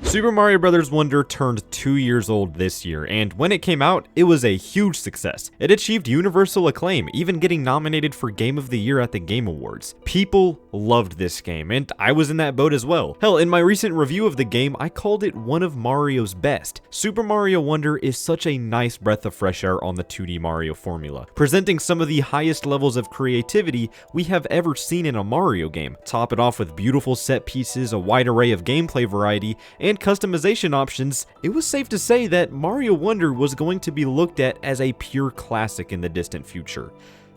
Super Mario Bros. Wonder turned 2 years old this year, and when it came out, it was a huge success. It achieved universal acclaim, even getting nominated for Game of the Year at the Game Awards. People loved this game, and I was in that boat as well. Hell, in my recent review of the game, I called it one of Mario's best. Super Mario Wonder is such a nice breath of fresh air on the 2D Mario formula, presenting some of the highest levels of creativity we have ever seen in a Mario game. Top it off with beautiful set pieces, a wide array of gameplay variety, and customization options. It was safe to say that Mario Wonder was going to be looked at as a pure classic in the distant future.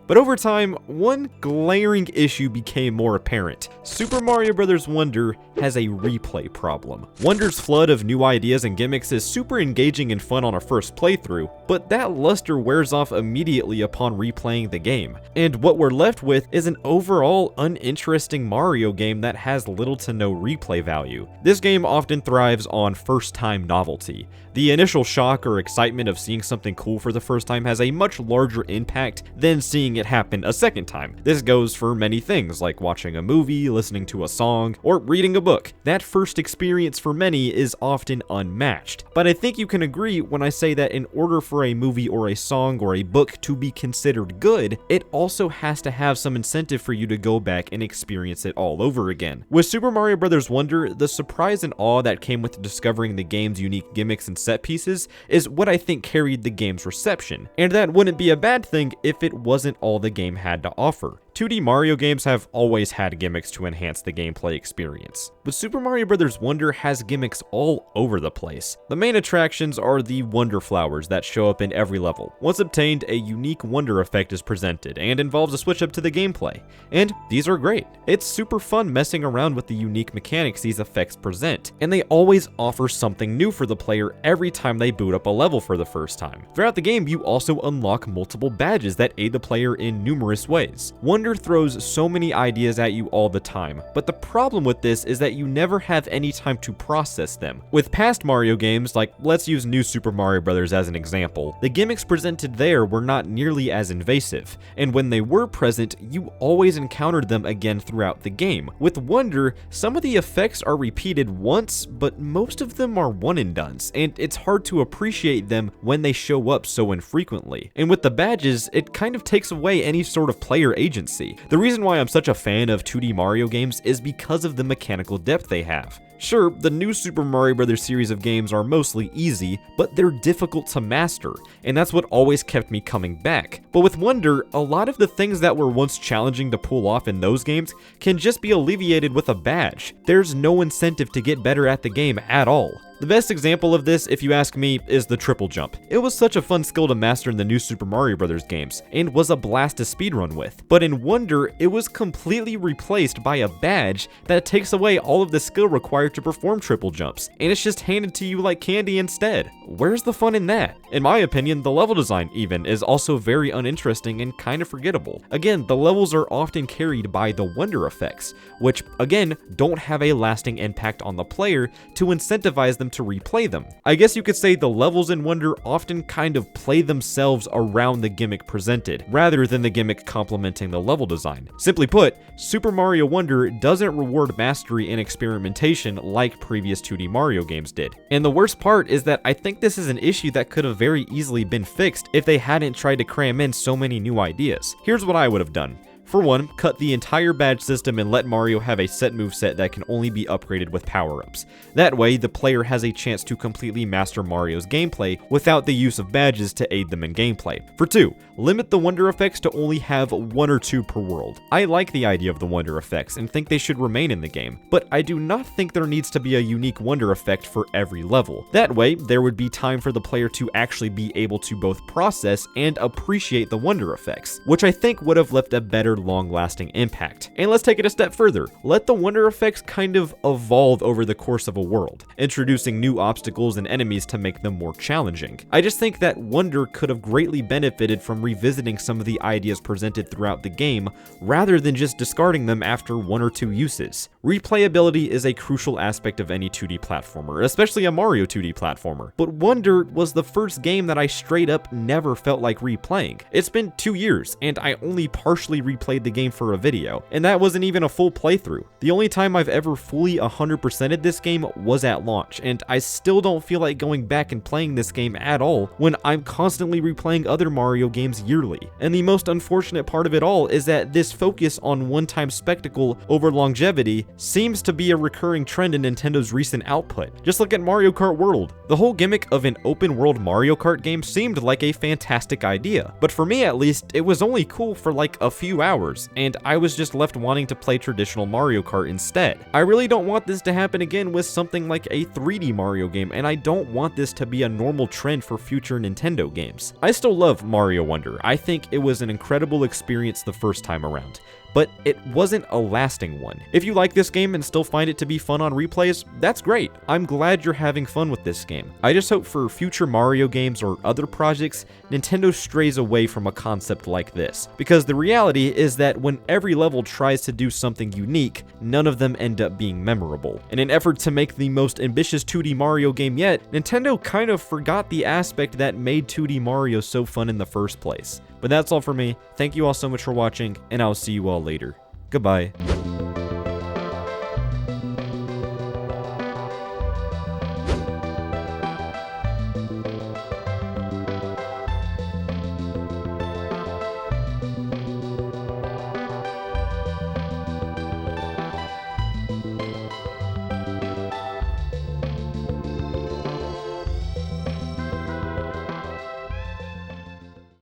But over time, one glaring issue became more apparent. Super Mario Bros. Wonder has a replay problem. Wonder's flood of new ideas and gimmicks is super engaging and fun on a first playthrough, but that luster wears off immediately upon replaying the game. And what we're left with is an overall uninteresting Mario game that has little to no replay value. This game often thrives on first-time novelty. The initial shock or excitement of seeing something cool for the first time has a much larger impact than seeing it happen a second time. This goes for many things, like watching a movie, listening to a song, or reading a book. That first experience for many is often unmatched. But I think you can agree when I say that in order for a movie or a song or a book to be considered good, it also has to have some incentive for you to go back and experience it all over again. With Super Mario Bros. Wonder, the surprise and awe that came with discovering the game's unique gimmicks and set pieces is what I think carried the game's reception, and that wouldn't be a bad thing if it wasn't all the game had to offer. 2D Mario games have always had gimmicks to enhance the gameplay experience, but Super Mario Bros. Wonder has gimmicks all over the place. The main attractions are the Wonder Flowers that show up in every level. Once obtained, a unique Wonder effect is presented and involves a switch up to the gameplay, and these are great. It's super fun messing around with the unique mechanics these effects present, and they always offer something new for the player every time they boot up a level for the first time. Throughout the game, you also unlock multiple badges that aid the player in numerous ways. Wonder throws so many ideas at you all the time, but the problem with this is that you never have any time to process them. With past Mario games, like let's use New Super Mario Bros. As an example, the gimmicks presented there were not nearly as invasive, and when they were present, you always encountered them again throughout the game. With Wonder, some of the effects are repeated once, but most of them are one and dones, and it's hard to appreciate them when they show up so infrequently. And with the badges, it kind of takes away any sort of player agency. The reason why I'm such a fan of 2D Mario games is because of the mechanical depth they have. Sure, the new Super Mario Bros. Series of games are mostly easy, but they're difficult to master, and that's what always kept me coming back. But with Wonder, a lot of the things that were once challenging to pull off in those games can just be alleviated with a badge. There's no incentive to get better at the game at all. The best example of this, if you ask me, is the triple jump. It was such a fun skill to master in the new Super Mario Bros. Games, and was a blast to speedrun with. But in Wonder, it was completely replaced by a badge that takes away all of the skill required to perform triple jumps, and it's just handed to you like candy instead. Where's the fun in that? In my opinion, the level design even is also very uninteresting and kind of forgettable. Again, the levels are often carried by the Wonder effects, which again, don't have a lasting impact on the player to incentivize them to replay them. I guess you could say the levels in Wonder often kind of play themselves around the gimmick presented, rather than the gimmick complementing the level design. Simply put, Super Mario Wonder doesn't reward mastery and experimentation like previous 2D Mario games did. And the worst part is that I think this is an issue that could have very easily been fixed if they hadn't tried to cram in so many new ideas. Here's what I would have done. For one, cut the entire badge system and let Mario have a set moveset that can only be upgraded with power-ups. That way, the player has a chance to completely master Mario's gameplay without the use of badges to aid them in gameplay. For two, limit the Wonder effects to only have 1 or 2 per world. I like the idea of the Wonder effects and think they should remain in the game, but I do not think there needs to be a unique Wonder effect for every level. That way, there would be time for the player to actually be able to both process and appreciate the Wonder effects, which I think would have left a better long-lasting impact. And let's take it a step further. Let the Wonder effects kind of evolve over the course of a world, introducing new obstacles and enemies to make them more challenging. I just think that Wonder could have greatly benefited from revisiting some of the ideas presented throughout the game, rather than just discarding them after 1 or 2 uses. Replayability is a crucial aspect of any 2D platformer, especially a Mario 2D platformer, but Wonder was the first game that I straight up never felt like replaying. It's been 2 years, and I only partially replayed replayed the game for a video, and that wasn't even a full playthrough. The only time I've ever fully 100%ed this game was at launch, and I still don't feel like going back and playing this game at all when I'm constantly replaying other Mario games yearly. And the most unfortunate part of it all is that this focus on one-time spectacle over longevity seems to be a recurring trend in Nintendo's recent output. Just look at Mario Kart World. The whole gimmick of an open-world Mario Kart game seemed like a fantastic idea, but for me at least, it was only cool for like a few hours, and I was just left wanting to play traditional Mario Kart instead. I really don't want this to happen again with something like a 3D Mario game, and I don't want this to be a normal trend for future Nintendo games. I still love Mario Wonder. I think it was an incredible experience the first time around, but it wasn't a lasting one. If you like this game and still find it to be fun on replays, that's great. I'm glad you're having fun with this game. I just hope for future Mario games or other projects, Nintendo strays away from a concept like this, because the reality is that when every level tries to do something unique, none of them end up being memorable. In an effort to make the most ambitious 2D Mario game yet, Nintendo kind of forgot the aspect that made 2D Mario so fun in the first place. But that's all for me. Thank you all so much for watching, and I'll see you all later. Goodbye.